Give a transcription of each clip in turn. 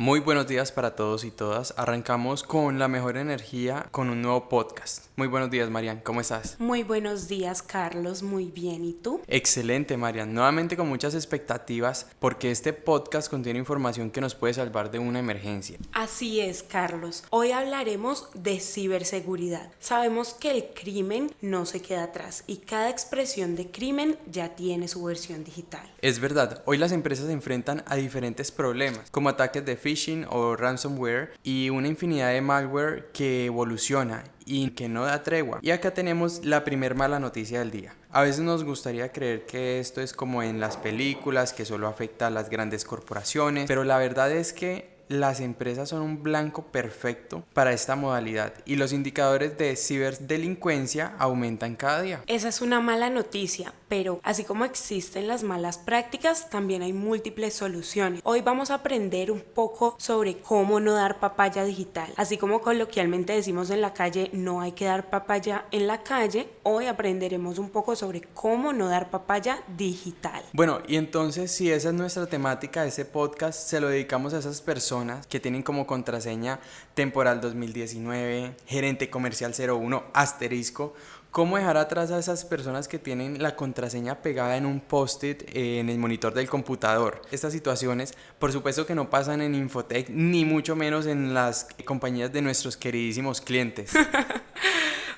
Muy buenos días para todos y todas. Arrancamos con la mejor energía con un nuevo podcast. Muy buenos días, Marian. ¿Cómo estás? Muy buenos días, Carlos. Muy bien. ¿Y tú? Excelente, Marian. Nuevamente con muchas expectativas porque este podcast contiene información que nos puede salvar de una emergencia. Así es, Carlos. Hoy hablaremos de ciberseguridad. Sabemos que el crimen no se queda atrás y cada expresión de crimen ya tiene su versión digital. Es verdad, hoy las empresas se enfrentan a diferentes problemas, como ataques de phishing o ransomware y una infinidad de malware que evoluciona y que no da tregua. Y acá tenemos la primer mala noticia del día. A veces nos gustaría creer que esto es como en las películas, que solo afecta a las grandes corporaciones, pero la verdad es que las empresas son un blanco perfecto para esta modalidad y los indicadores de ciberdelincuencia aumentan cada día. Esa es una mala noticia, pero así como existen las malas prácticas, también hay múltiples soluciones. Hoy vamos a aprender un poco sobre cómo no dar papaya digital. Así como coloquialmente decimos en la calle, no hay que dar papaya en la calle, hoy aprenderemos un poco sobre cómo no dar papaya digital. Bueno, y entonces si esa es nuestra temática de este podcast, se lo dedicamos a esas personas que tienen como contraseña temporal 2019, gerente comercial 01, asterisco. ¿Cómo dejar atrás a esas personas que tienen la contraseña pegada en un post-it en el monitor del computador? Estas situaciones, por supuesto que no pasan en Infotech, ni mucho menos en las compañías de nuestros queridísimos clientes.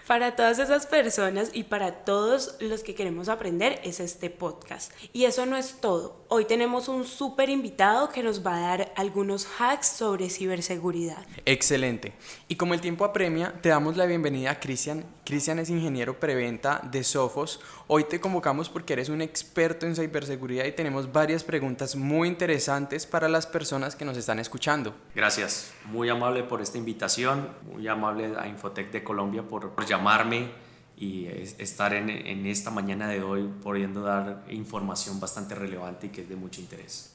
Para todas esas personas y para todos los que queremos aprender es este podcast. Y eso no es todo. Hoy tenemos un súper invitado que nos va a dar algunos hacks sobre ciberseguridad. Excelente. Y como el tiempo apremia, te damos la bienvenida a Cristian. Cristian es ingeniero preventa de Sophos. Hoy te convocamos porque eres un experto en ciberseguridad y tenemos varias preguntas muy interesantes para las personas que nos están escuchando. Gracias, muy amable por esta invitación, muy amable a Infotech de Colombia por llamarme y estar en esta mañana de hoy pudiendo dar información bastante relevante y que es de mucho interés.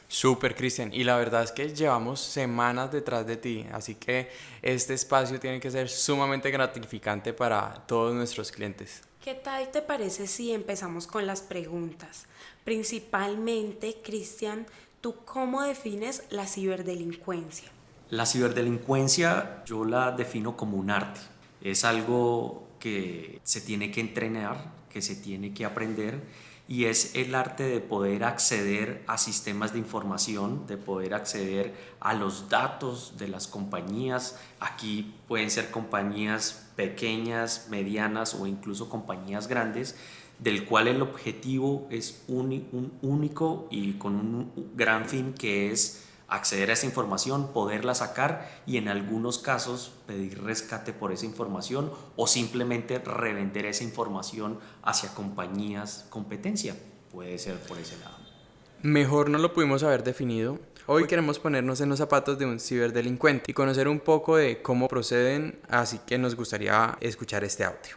Súper, Cristian, y la verdad es que llevamos semanas detrás de ti, así que este espacio tiene que ser sumamente gratificante para todos nuestros clientes. ¿Qué tal te parece si empezamos con las preguntas? Principalmente, Cristian, ¿tú cómo defines la ciberdelincuencia? La ciberdelincuencia yo la defino como un arte, es algo que se tiene que entrenar, que se tiene que aprender y es el arte de poder acceder a sistemas de información, de poder acceder a los datos de las compañías. Aquí pueden ser compañías pequeñas, medianas o incluso compañías grandes, del cual el objetivo es un único y con un gran fin, que es acceder a esa información, poderla sacar y en algunos casos pedir rescate por esa información o simplemente revender esa información hacia compañías competencia. Puede ser por ese lado. Mejor no lo pudimos haber definido. Hoy queremos ponernos en los zapatos de un ciberdelincuente y conocer un poco de cómo proceden, así que nos gustaría escuchar este audio.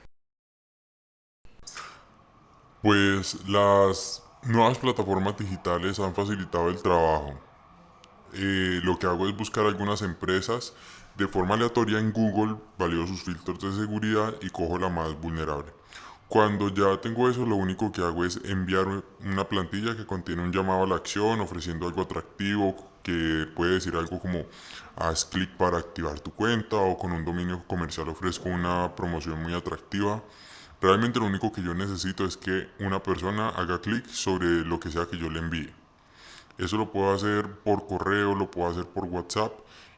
Pues las nuevas plataformas digitales han facilitado el trabajo. Lo que hago es buscar algunas empresas de forma aleatoria en Google, valido sus filtros de seguridad y cojo la más vulnerable. Cuando ya tengo eso, lo único que hago es enviar una plantilla que contiene un llamado a la acción, ofreciendo algo atractivo, que puede decir algo como haz clic para activar tu cuenta, o con un dominio comercial ofrezco una promoción muy atractiva. Realmente lo único que yo necesito es que una persona haga clic sobre lo que sea que yo le envíe. Eso lo puedo hacer por correo, lo puedo hacer por WhatsApp,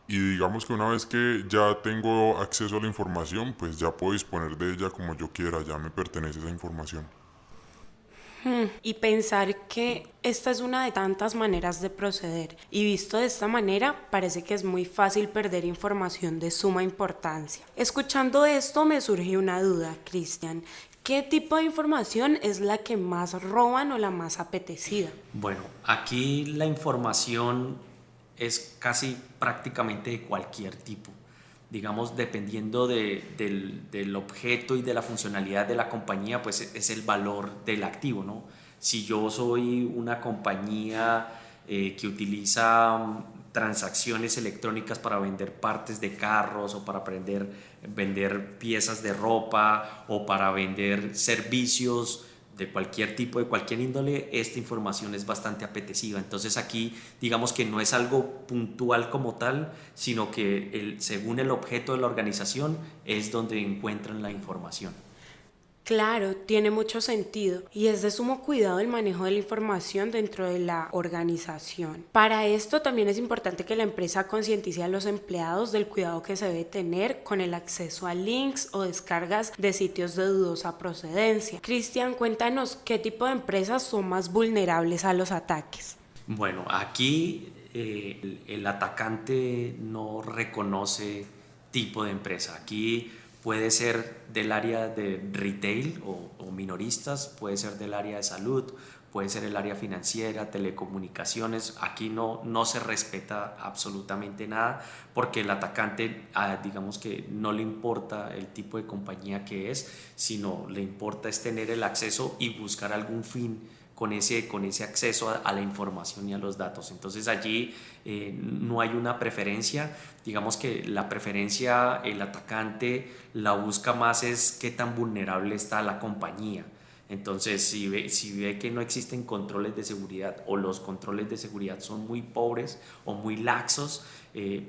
y digamos que una vez que ya tengo acceso a la información, pues ya puedo disponer de ella como yo quiera, ya me pertenece esa información. Y pensar que esta es una de tantas maneras de proceder. Y visto de esta manera, parece que es muy fácil perder información de suma importancia. Escuchando esto me surgió una duda, Cristian. ¿Qué tipo de información es la que más roban o la más apetecida? Bueno, aquí la información es casi prácticamente de cualquier tipo. Digamos, dependiendo del objeto y de la funcionalidad de la compañía, pues es el valor del activo, ¿no? Si yo soy una compañía que utiliza transacciones electrónicas para vender partes de carros o para vender piezas de ropa o para vender servicios de cualquier tipo, de cualquier índole, esta información es bastante apetecida. Entonces aquí digamos que no es algo puntual como tal, sino que según el objeto de la organización es donde encuentran la información. Claro, tiene mucho sentido y es de sumo cuidado el manejo de la información dentro de la organización. Para esto también es importante que la empresa concientice a los empleados del cuidado que se debe tener con el acceso a links o descargas de sitios de dudosa procedencia. Cristian, cuéntanos qué tipo de empresas son más vulnerables a los ataques. Bueno, aquí el atacante no reconoce tipo de empresa. Aquí puede ser del área de retail o minoristas, puede ser del área de salud, puede ser el área financiera, telecomunicaciones. Aquí no se respeta absolutamente nada porque el atacante, digamos que no le importa el tipo de compañía que es, sino le importa es tener el acceso y buscar algún fin con ese acceso a la información y a los datos. Entonces allí no hay una preferencia. Digamos que la preferencia, el atacante la busca más es qué tan vulnerable está la compañía. Entonces si ve que no existen controles de seguridad o los controles de seguridad son muy pobres o muy laxos,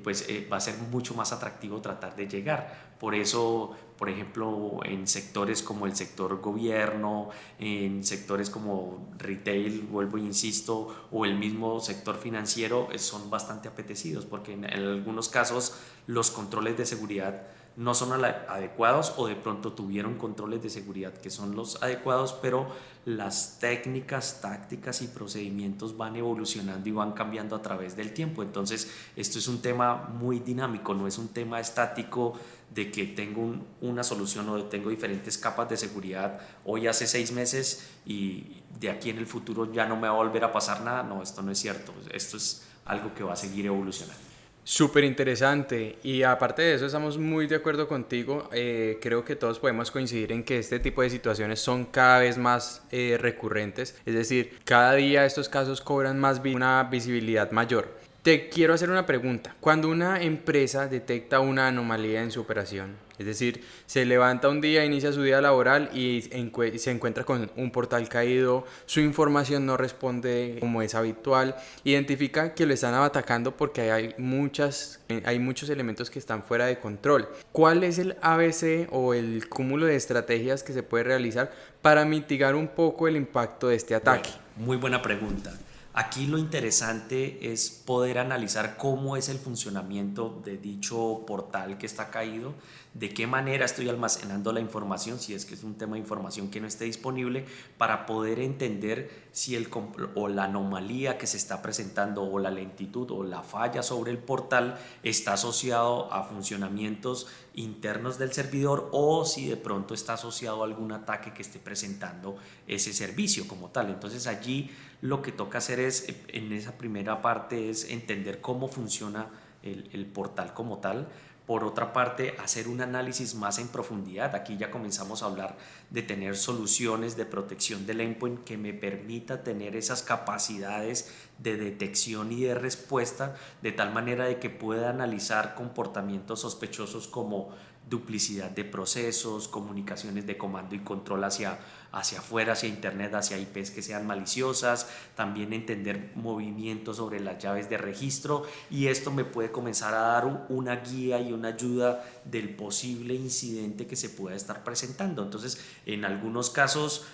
pues va a ser mucho más atractivo tratar de llegar. Por eso, por ejemplo, en sectores como el sector gobierno, en sectores como retail, vuelvo e insisto, o el mismo sector financiero, son bastante apetecidos porque en algunos casos los controles de seguridad no son adecuados o de pronto tuvieron controles de seguridad que son los adecuados, pero las técnicas, tácticas y procedimientos van evolucionando y van cambiando a través del tiempo. Entonces esto es un tema muy dinámico, no es un tema estático de que tengo una solución o tengo diferentes capas de seguridad hoy hace 6 meses y de aquí en el futuro ya no me va a volver a pasar nada. No, esto no es cierto, esto es algo que va a seguir evolucionando. Súper interesante, y aparte de eso estamos muy de acuerdo contigo. Creo que todos podemos coincidir en que este tipo de situaciones son cada vez más recurrentes, es decir, cada día estos casos cobran una visibilidad mayor. Te quiero hacer una pregunta. Cuando una empresa detecta una anomalía en su operación, es decir, se levanta un día, inicia su día laboral y se encuentra con un portal caído, su información no responde como es habitual, identifica que lo están atacando porque hay muchos elementos que están fuera de control. ¿Cuál es el ABC o el cúmulo de estrategias que se puede realizar para mitigar un poco el impacto de este ataque? Bueno, muy buena pregunta. Aquí lo interesante es poder analizar cómo es el funcionamiento de dicho portal que está caído, de qué manera estoy almacenando la información, si es que es un tema de información que no esté disponible, para poder entender si la anomalía que se está presentando o la lentitud o la falla sobre el portal está asociado a funcionamientos internos del servidor o si de pronto está asociado a algún ataque que esté presentando ese servicio como tal. Entonces allí lo que toca hacer en esa primera parte es entender cómo funciona el portal como tal. Por otra parte, hacer un análisis más en profundidad. Aquí ya comenzamos a hablar de tener soluciones de protección del endpoint que me permita tener esas capacidades de detección y de respuesta de tal manera de que pueda analizar comportamientos sospechosos como duplicidad de procesos, comunicaciones de comando y control hacia afuera, hacia internet, hacia IPs que sean maliciosas, también entender movimientos sobre las llaves de registro, y esto me puede comenzar a dar una guía y una ayuda del posible incidente que se pueda estar presentando. Entonces, en algunos casos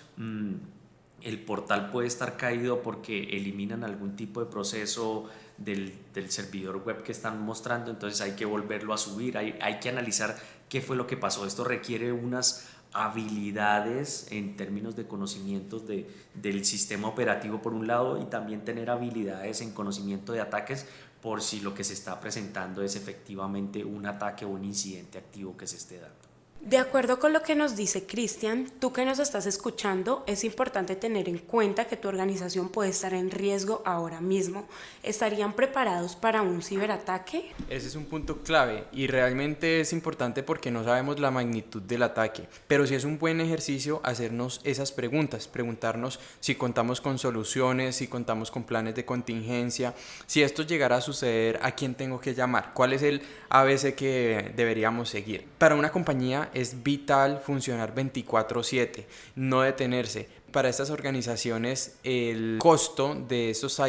el portal puede estar caído porque eliminan algún tipo de proceso del servidor web que están mostrando, entonces hay que volverlo a subir, hay que analizar qué fue lo que pasó. Esto requiere unas habilidades en términos de conocimientos del sistema operativo por un lado, y también tener habilidades en conocimiento de ataques por si lo que se está presentando es efectivamente un ataque o un incidente activo que se esté dando. De acuerdo con lo que nos dice Cristian, tú que nos estás escuchando, es importante tener en cuenta que tu organización puede estar en riesgo ahora mismo. ¿Estarían preparados para un ciberataque? Ese es un punto clave y realmente es importante porque no sabemos la magnitud del ataque, pero sí es un buen ejercicio hacernos esas preguntas, preguntarnos si contamos con soluciones, si contamos con planes de contingencia, si esto llegara a suceder, ¿a quién tengo que llamar? ¿Cuál es el ABC que deberíamos seguir? Para una compañía es vital funcionar 24/7, no detenerse. Para estas organizaciones el costo de estos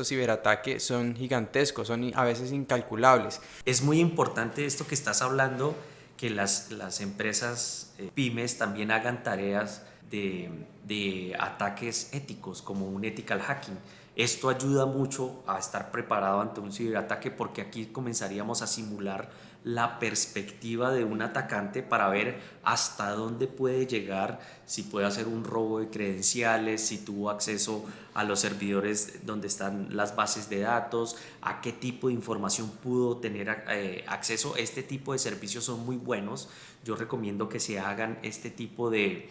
ciberataques son gigantescos, son a veces incalculables. Es muy importante esto que estás hablando, que las empresas pymes también hagan tareas de ataques éticos, como un ethical hacking. Esto ayuda mucho a estar preparado ante un ciberataque, porque aquí comenzaríamos a simular la perspectiva de un atacante para ver hasta dónde puede llegar, si puede hacer un robo de credenciales, si tuvo acceso a los servidores donde están las bases de datos, a qué tipo de información pudo tener acceso. Este tipo de servicios son muy buenos. Yo recomiendo que se hagan este tipo de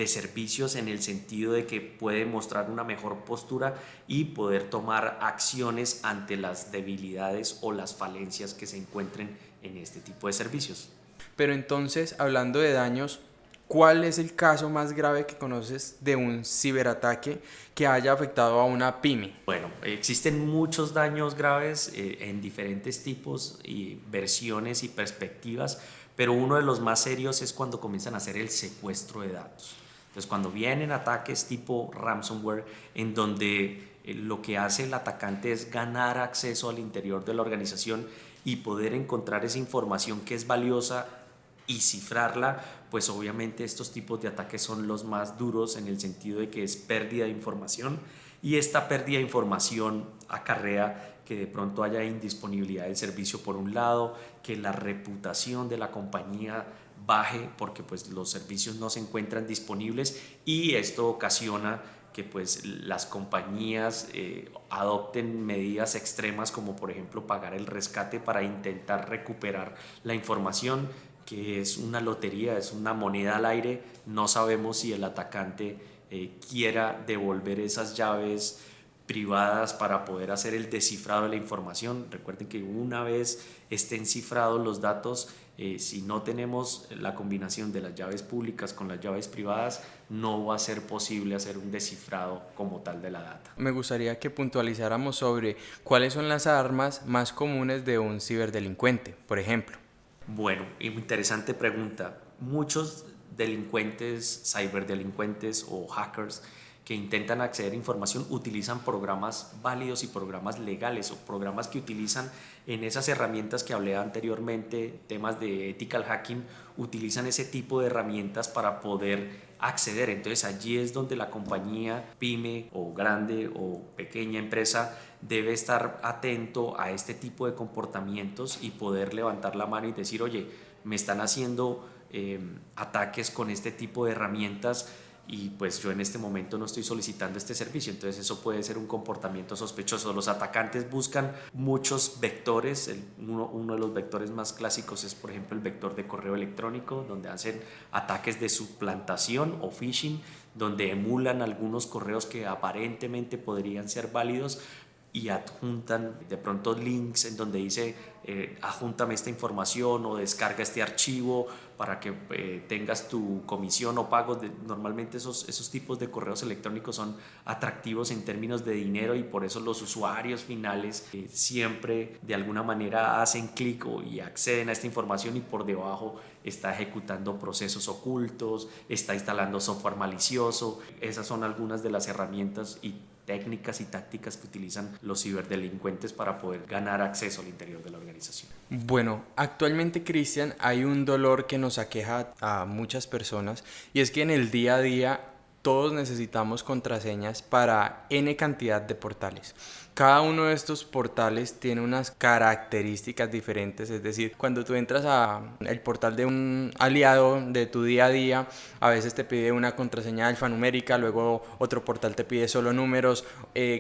servicios, en el sentido de que puede mostrar una mejor postura y poder tomar acciones ante las debilidades o las falencias que se encuentren en este tipo de servicios. Pero entonces, hablando de daños, ¿cuál es el caso más grave que conoces de un ciberataque que haya afectado a una pyme? Bueno, existen muchos daños graves en diferentes tipos y versiones y perspectivas, pero uno de los más serios es cuando comienzan a hacer el secuestro de datos. Entonces, cuando vienen ataques tipo ransomware, en donde lo que hace el atacante es ganar acceso al interior de la organización y poder encontrar esa información que es valiosa y cifrarla, pues obviamente estos tipos de ataques son los más duros, en el sentido de que es pérdida de información, y esta pérdida de información acarrea que de pronto haya indisponibilidad del servicio por un lado, que la reputación de la compañía baje porque pues los servicios no se encuentran disponibles, y esto ocasiona que pues las compañías adopten medidas extremas, como por ejemplo pagar el rescate para intentar recuperar la información, que es una lotería, es una moneda al aire. No sabemos si el atacante quiera devolver esas llaves privadas para poder hacer el descifrado de la información. Recuerden que una vez estén cifrados los datos, si no tenemos la combinación de las llaves públicas con las llaves privadas, no va a ser posible hacer un descifrado como tal de la data. Me gustaría que puntualizáramos sobre cuáles son las armas más comunes de un ciberdelincuente, por ejemplo. Bueno, interesante pregunta. Muchos delincuentes, ciberdelincuentes o hackers que intentan acceder a información utilizan programas válidos y programas legales, o programas que utilizan en esas herramientas que hablé anteriormente, temas de ethical hacking, utilizan ese tipo de herramientas para poder acceder. Entonces allí es donde la compañía, pyme o grande o pequeña empresa, debe estar atento a este tipo de comportamientos y poder levantar la mano y decir: oye, me están haciendo ataques con este tipo de herramientas, y pues yo en este momento no estoy solicitando este servicio. Entonces eso puede ser un comportamiento sospechoso. Los atacantes buscan muchos vectores. Uno de los vectores más clásicos es, por ejemplo, el vector de correo electrónico, donde hacen ataques de suplantación o phishing, donde emulan algunos correos que aparentemente podrían ser válidos y adjuntan de pronto links en donde dice adjúntame esta información o descarga este archivo para que tengas tu comisión o pago. Normalmente esos tipos de correos electrónicos son atractivos en términos de dinero, y por eso los usuarios finales siempre de alguna manera hacen clic y acceden a esta información, y por debajo está ejecutando procesos ocultos, está instalando software malicioso. Esas son algunas de las herramientas y técnicas y tácticas que utilizan los ciberdelincuentes para poder ganar acceso al interior de la organización. Bueno, actualmente, Cristian, hay un dolor que nos aqueja a muchas personas, y es que en el día a día todos necesitamos contraseñas para N cantidad de portales. Cada uno de estos portales tiene unas características diferentes, es decir, cuando tú entras al portal de un aliado de tu día a día, a veces te pide una contraseña alfanumérica, luego otro portal te pide solo números.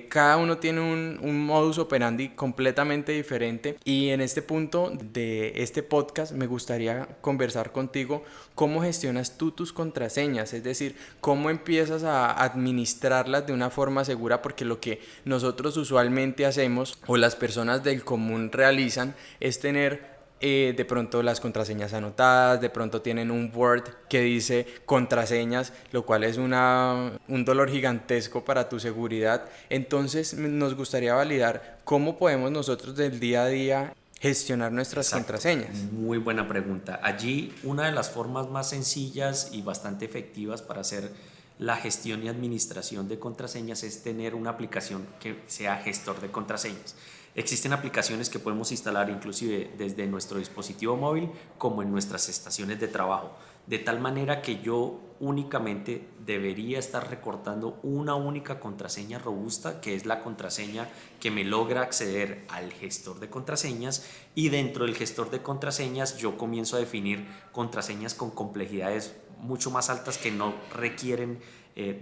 Cada uno tiene un modus operandi completamente diferente, y en este punto de este podcast me gustaría conversar contigo cómo gestionas tú tus contraseñas, es decir, cómo empiezas a administrarlas de una forma segura, porque lo que nosotros usualmente hacemos o las personas del común realizan es tener de pronto las contraseñas anotadas, de pronto tienen un Word que dice contraseñas, lo cual es un dolor gigantesco para tu seguridad. Entonces nos gustaría validar cómo podemos nosotros del día a día gestionar nuestras Exacto. contraseñas? Muy buena pregunta. Allí una de las formas más sencillas y bastante efectivas para hacer la gestión y administración de contraseñas es tener una aplicación que sea gestor de contraseñas. Existen aplicaciones que podemos instalar inclusive desde nuestro dispositivo móvil como en nuestras estaciones de trabajo, de tal manera que yo únicamente debería estar recordando una única contraseña robusta, que es la contraseña que me logra acceder al gestor de contraseñas, y dentro del gestor de contraseñas yo comienzo a definir contraseñas con complejidades mucho más altas que no requieren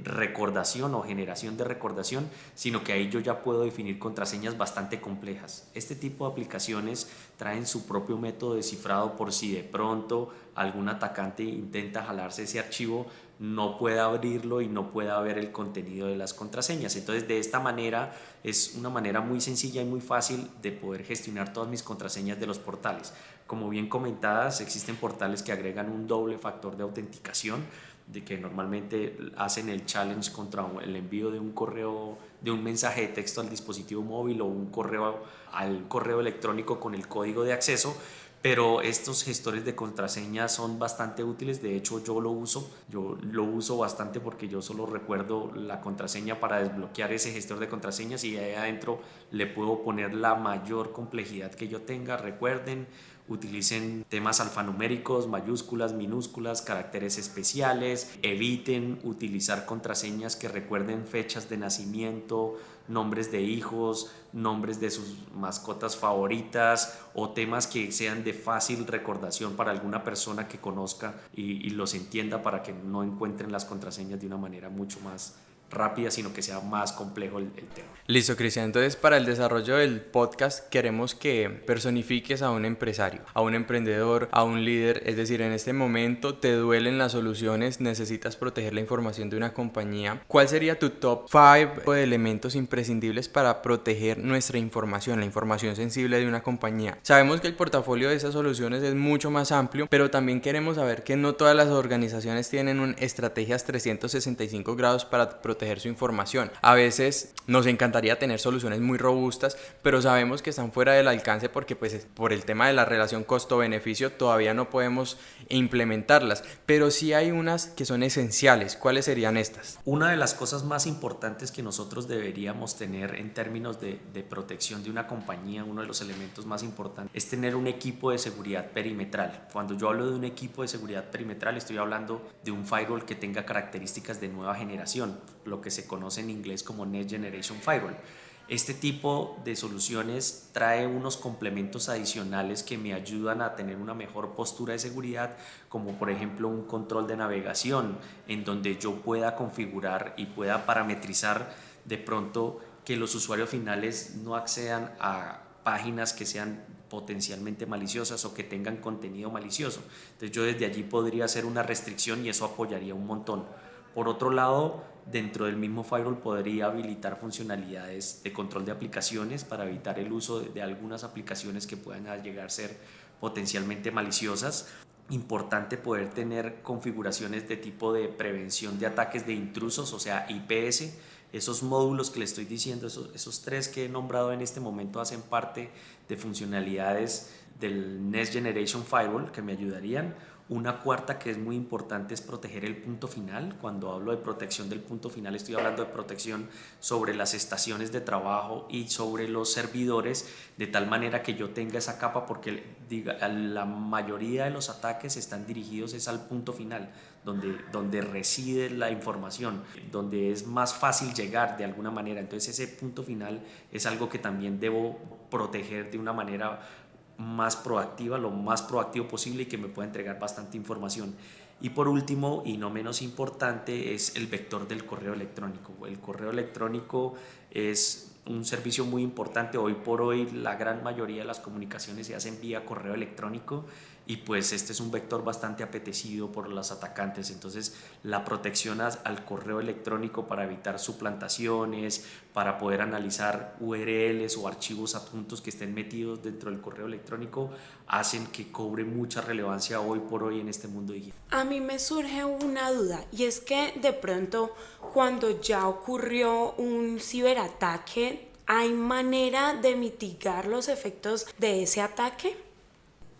recordación o generación de recordación, sino que ahí yo ya puedo definir contraseñas bastante complejas. Este tipo de aplicaciones traen su propio método de cifrado por si de pronto algún atacante intenta jalarse ese archivo, no pueda abrirlo y no pueda ver el contenido de las contraseñas. Entonces, de esta manera es una manera muy sencilla y muy fácil de poder gestionar todas mis contraseñas de los portales. Como bien comentadas, existen portales que agregan un doble factor de autenticación, de que normalmente hacen el challenge contra el envío de un correo, de un mensaje de texto al dispositivo móvil o un correo al correo electrónico con el código de acceso. Pero estos gestores de contraseñas son bastante útiles. De hecho, yo lo uso bastante porque yo solo recuerdo la contraseña para desbloquear ese gestor de contraseñas y ahí adentro le puedo poner la mayor complejidad que yo tenga. Recuerden, utilicen temas alfanuméricos, mayúsculas, minúsculas, caracteres especiales. Eviten utilizar contraseñas que recuerden fechas de nacimiento, nombres de hijos, nombres de sus mascotas favoritas o temas que sean de fácil recordación para alguna persona que conozca y los entienda, para que no encuentren las contraseñas de una manera mucho más rápida, sino que sea más complejo el tema. Listo, Cristian. Entonces, para el desarrollo del podcast queremos que personifiques a un empresario, a un emprendedor, a un líder. Es decir, en este momento te duelen las soluciones, necesitas proteger la información de una compañía. ¿Cuál sería tu top 5 de elementos imprescindibles para proteger nuestra información, la información sensible de una compañía? Sabemos que el portafolio de esas soluciones es mucho más amplio, pero también queremos saber que no todas las organizaciones tienen estrategias 365 grados para proteger su información. A veces nos encantaría tener soluciones muy robustas, pero sabemos que están fuera del alcance porque pues por el tema de la relación costo-beneficio todavía no podemos implementarlas, pero sí hay unas que son esenciales. ¿Cuáles serían estas? Una de las cosas más importantes que nosotros deberíamos tener en términos de protección de una compañía, uno de los elementos más importantes, es tener un equipo de seguridad perimetral. Cuando yo hablo de un equipo de seguridad perimetral, estoy hablando de un firewall que tenga características de nueva generación, lo que se conoce en inglés como Next Generation Firewall. Este tipo de soluciones trae unos complementos adicionales que me ayudan a tener una mejor postura de seguridad, como por ejemplo un control de navegación, en donde yo pueda configurar y pueda parametrizar de pronto que los usuarios finales no accedan a páginas que sean potencialmente maliciosas o que tengan contenido malicioso. Entonces yo desde allí podría hacer una restricción y eso apoyaría un montón. Por otro lado, dentro del mismo firewall podría habilitar funcionalidades de control de aplicaciones para evitar el uso de algunas aplicaciones que puedan llegar a ser potencialmente maliciosas. Importante poder tener configuraciones de tipo de prevención de ataques de intrusos, o sea, IPS. Esos módulos que le estoy diciendo, esos tres que he nombrado en este momento, hacen parte de funcionalidades del Next Generation Firewall que me ayudarían. Una cuarta que es muy importante es proteger el punto final. Cuando hablo de protección del punto final, estoy hablando de protección sobre las estaciones de trabajo y sobre los servidores, de tal manera que yo tenga esa capa, porque la mayoría de los ataques están dirigidos es al punto final, donde reside la información, donde es más fácil llegar de alguna manera. Entonces ese punto final es algo que también debo proteger de una manera más proactiva, lo más proactivo posible, y que me pueda entregar bastante información. Y por último, y no menos importante, es el vector del correo electrónico. El correo electrónico es un servicio muy importante. Hoy por hoy la gran mayoría de las comunicaciones se hacen vía correo electrónico, y pues este es un vector bastante apetecido por los atacantes. Entonces la protección al correo electrónico para evitar suplantaciones, para poder analizar URLs o archivos adjuntos que estén metidos dentro del correo electrónico, hacen que cobre mucha relevancia hoy por hoy en este mundo digital. A mí me surge una duda, y es que de pronto cuando ya ocurrió un ciberataque, ¿Hay manera de mitigar los efectos de ese ataque?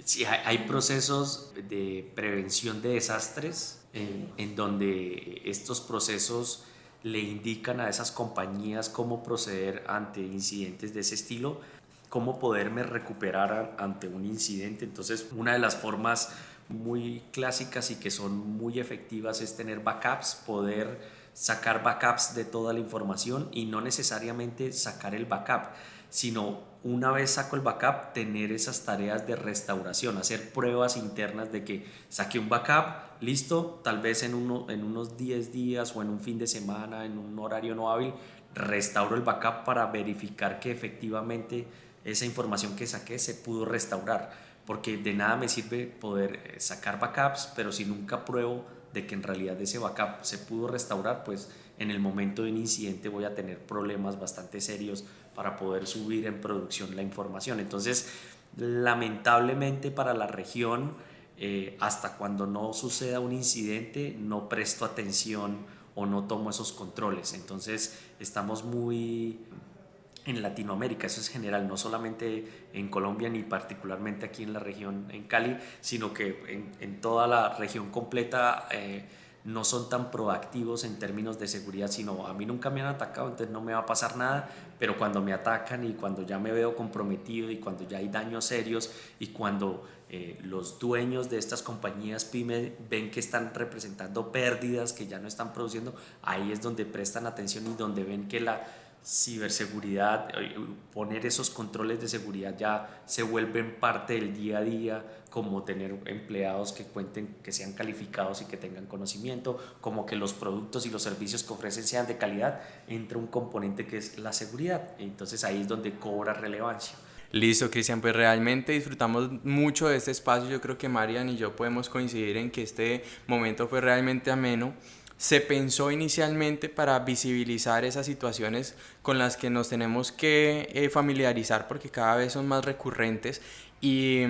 Sí, hay procesos de prevención de desastres en donde estos procesos le indican a esas compañías cómo proceder ante incidentes de ese estilo, cómo poderme recuperar ante un incidente. Entonces, una de las formas muy clásicas y que son muy efectivas es tener backups, poder sacar backups de toda la información y no necesariamente sacar el backup, sino una vez saco el backup, tener esas tareas de restauración, hacer pruebas internas de que saqué un backup, listo, tal vez en unos 10 días o en un fin de semana, en un horario no hábil, restauro el backup para verificar que efectivamente esa información que saqué se pudo restaurar, porque de nada me sirve poder sacar backups, pero si nunca pruebo de que en realidad ese backup se pudo restaurar, pues en el momento de un incidente voy a tener problemas bastante serios para poder subir en producción la información. Entonces, lamentablemente para la región, hasta cuando no suceda un incidente, no presto atención o no tomo esos controles. Entonces, estamos muy en Latinoamérica, eso es general, no solamente en Colombia ni particularmente aquí en la región, en Cali, sino que en toda la región completa no son tan proactivos en términos de seguridad, sino a mí nunca me han atacado, entonces no me va a pasar nada, pero cuando me atacan y cuando ya me veo comprometido y cuando ya hay daños serios y cuando los dueños de estas compañías pyme ven que están representando pérdidas, que ya no están produciendo, ahí es donde prestan atención y donde ven que la ciberseguridad, poner esos controles de seguridad ya se vuelven parte del día a día, como tener empleados que cuenten, que sean calificados y que tengan conocimiento, como que los productos y los servicios que ofrecen sean de calidad, entra un componente que es la seguridad. Entonces ahí es donde cobra relevancia. Listo, Cristian, pues realmente disfrutamos mucho de este espacio. Yo creo que Marian y yo podemos coincidir en que este momento fue realmente ameno. Se pensó inicialmente para visibilizar esas situaciones con las que nos tenemos que familiarizar porque cada vez son más recurrentes y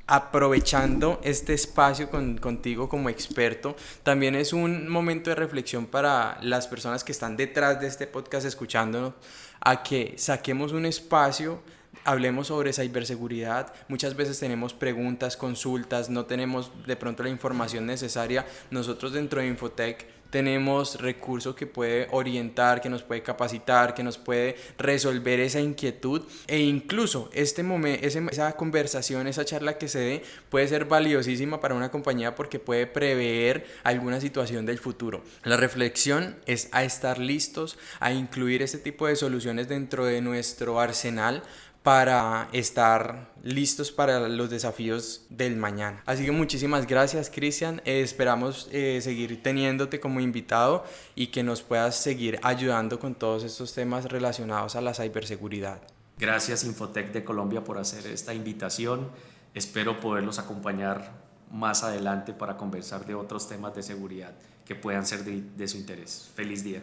aprovechando este espacio contigo como experto, también es un momento de reflexión para las personas que están detrás de este podcast escuchándonos, a que saquemos un espacio, hablemos sobre ciberseguridad. Muchas veces tenemos preguntas, consultas, no tenemos de pronto la información necesaria. Nosotros dentro de Infotech tenemos recursos que puede orientar, que nos puede capacitar, que nos puede resolver esa inquietud, e incluso esa conversación, esa charla que se dé puede ser valiosísima para una compañía porque puede prever alguna situación del futuro. La reflexión es a estar listos, a incluir este tipo de soluciones dentro de nuestro arsenal para estar listos para los desafíos del mañana. Así que muchísimas gracias, Cristian. Esperamos seguir teniéndote como invitado y que nos puedas seguir ayudando con todos estos temas relacionados a la ciberseguridad. Gracias Infotech de Colombia por hacer esta invitación. Espero poderlos acompañar más adelante para conversar de otros temas de seguridad que puedan ser de su interés. Feliz día.